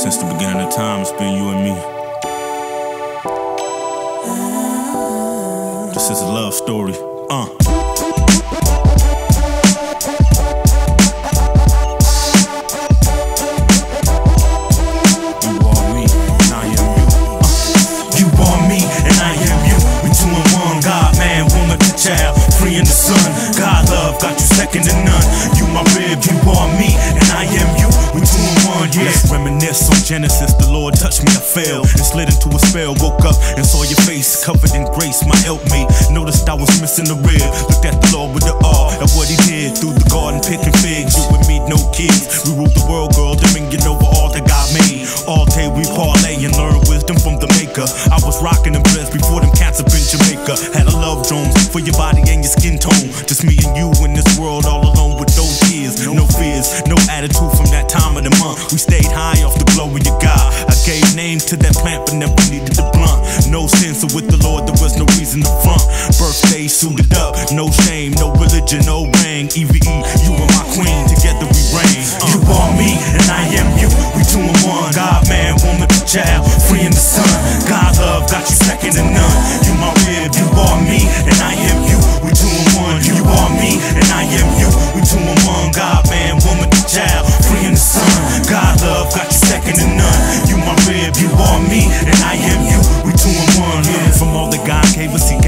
Since the beginning of time, it's been you and me. This is a love story. Child, free in the sun. God love got you second to none. You my rib, you are me, and I am you. We 2 in 1, yeah. Let's reminisce on Genesis. The Lord touched me, I fell and slid into a spell. Woke up and saw your face covered in grace, my helpmate. Noticed I was missing the rib. Looked at the Lord with the awe of what he did through the garden picking figs. You and me, no kids. We ruled the world, girl, dominion over all that God made. All day we parlay and learn wisdom from the maker. I was rocking them dreads before them cats up in Jamaica. Had a love drone for your body and your skin tone. Just me and you in this world, all alone with no tears, no fears, no attitude from that time of the month. We stayed high off the glow of your God. I gave name to that plant but never needed the blunt. No sin, so with the Lord there was no reason to front. Birthday suited up, no shame, no religion, no ring. EVE, you and my queen, together we reign. You are me and I am you. We 2 in 1. God, man, woman, child, free in the sun. God love got you second to none. You my rib, you are me and I am you. We 2 in 1. You are me and I am you. We 2 in 1. God, man, woman, child, free in the sun. God love got you second to none. You my rib, you are me and I am you. We 2 in 1. Yeah. From all that God gave us, He